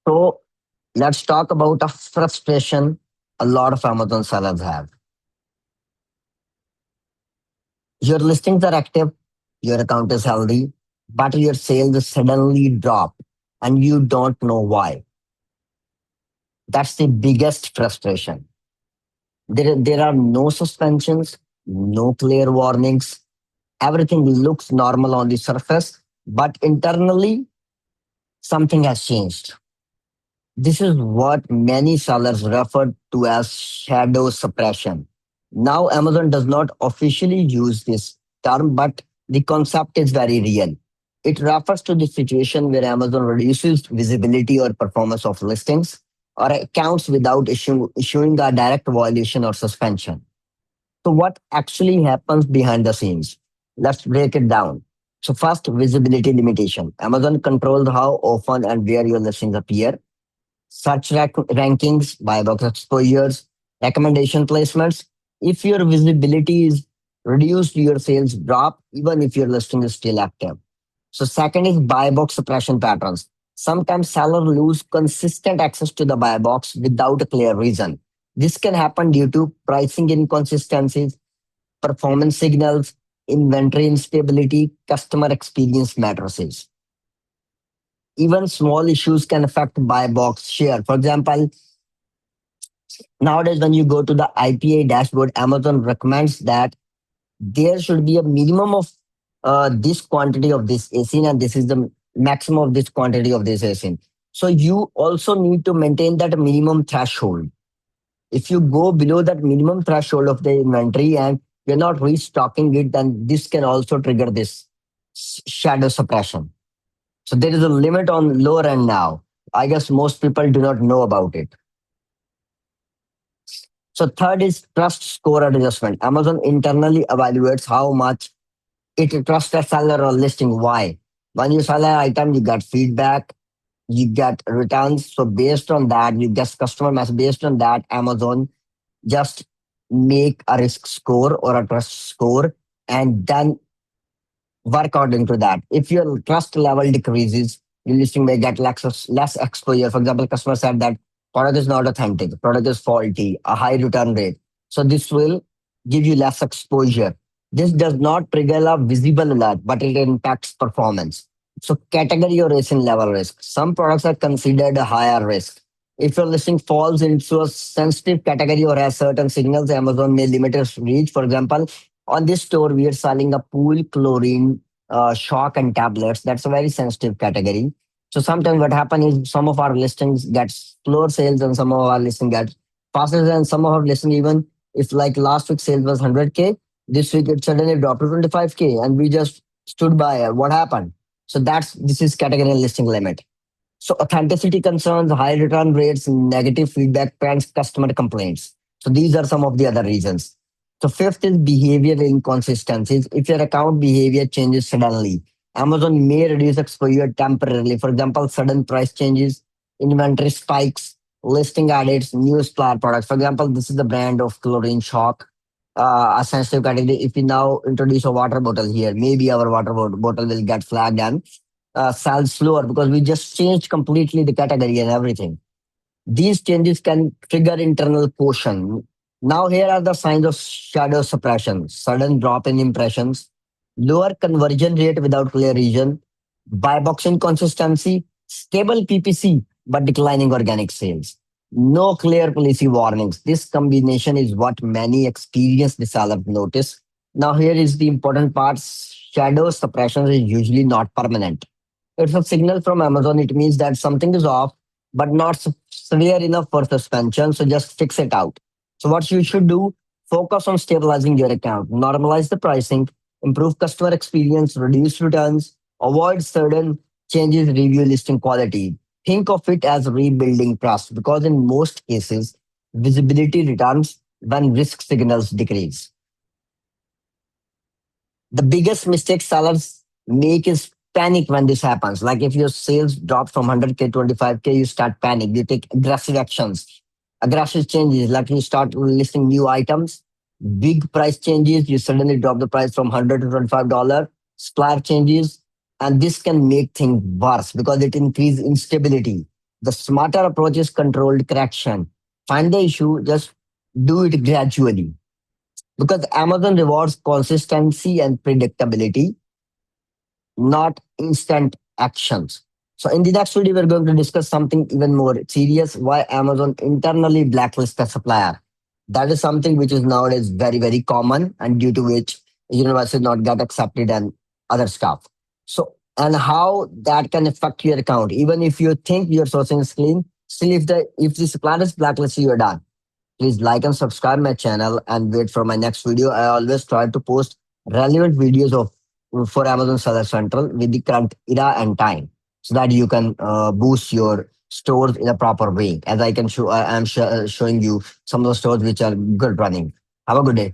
So let's talk about a frustration a lot of Amazon sellers have. Your listings are active, your account is healthy, but your sales suddenly drop and you don't know why. That's the biggest frustration. There are no suspensions, no clear warnings. Everything looks normal on the surface, but internally, something has changed. This is what many sellers refer to as shadow suppression. Now, Amazon does not officially use this term, but the concept is very real. It refers to the situation where Amazon reduces visibility or performance of listings or accounts without issuing a direct violation or suspension. So, what actually happens behind the scenes? Let's break it down. So, first, visibility limitation. Amazon controls how often and where your listings appear. Search rankings, buy box exposures, recommendation placements. If your visibility is reduced, your sales drop, even if your listing is still active. So, second is buy box suppression patterns. Sometimes sellers lose consistent access to the buy box without a clear reason. This can happen due to pricing inconsistencies, performance signals, inventory instability, customer experience matrices. Even small issues can affect buy box share. For example, nowadays when you go to the IPA dashboard, Amazon recommends that there should be a minimum of this quantity of this ASIN and this is the maximum of this quantity of this ASIN. So you also need to maintain that minimum threshold. If you go below that minimum threshold of the inventory and you're not restocking it, then this can also trigger this shadow suppression. So there is a limit on lower end now. I guess most people do not know about it. So third is trust score adjustment. Amazon internally evaluates how much it trusts a seller or listing. Why? When you sell an item, you get feedback, you get returns. So based on that, you get customer message. Based on that, Amazon just make a risk score or a trust score and then work according to that. If your trust level decreases, your listing may get less exposure. For example, customer said that product is not authentic, product is faulty, a high return rate. So this will give you less exposure. This does not trigger a visible alert, but it impacts performance. So category or racing level risk. Some products are considered a higher risk. If your listing falls into a sensitive category or has certain signals, Amazon may limit its reach. For example, on this store, we are selling a pool chlorine shock and tablets. That's a very sensitive category. So sometimes what happens is some of our listings get slower sales and some of our listing get faster and some of our listing even if like last week sales was 100K, this week it suddenly dropped to 25K and we just stood by it. What happened? So this is category and listing limit. So authenticity concerns, high return rates, negative feedback trends, customer complaints. So these are some of the other reasons. So fifth is behavior inconsistencies. If your account behavior changes suddenly, Amazon may reduce exposure temporarily. For example, sudden price changes, inventory spikes, listing edits, new Supplier products. For example, this is the brand of chlorine shock, a sensitive category. If we now introduce a water bottle here, maybe our water bottle will get flagged and sell slower because we just changed completely the category and everything. These changes can trigger internal caution. Now, here are the signs of shadow suppression: sudden drop in impressions, lower conversion rate without clear reason, buy box inconsistency, stable PPC but declining organic sales. No clear policy warnings. This combination is what many experienced sellers notice. Now, here is the important part: shadow suppression is usually not permanent. It's a signal from Amazon. It means that something is off, but not severe enough for suspension. So just fix it out. So what you should do, focus on stabilizing your account, normalize the pricing, improve customer experience, reduce returns, avoid certain changes, review listing quality. Think of it as rebuilding trust because in most cases, visibility returns when risk signals decrease. The biggest mistake sellers make is panic when this happens. Like if your sales drop from 100K to 25K, you start panic. You take aggressive actions, aggressive changes, like you start listing new items, big price changes, you suddenly drop the price from 100 to $25, supplier changes, and this can make things worse because it increases instability. The smarter approach is controlled correction. Find the issue, just do it gradually. Because Amazon rewards consistency and predictability, not instant actions. So in the next video, we're going to discuss something even more serious, why Amazon internally blacklists a supplier. That is something which is nowadays very, very common and due to which universes not get accepted and other stuff. So, and how that can affect your account. Even if you think your sourcing is clean, still if the supplier is blacklisted, you're done. Please like and subscribe my channel and wait for my next video. I always try to post relevant videos of for Amazon Seller Central with the current era and time, so that you can boost your stores in a proper way. As I can show, I am showing you some of the stores which are good running. Have a good day.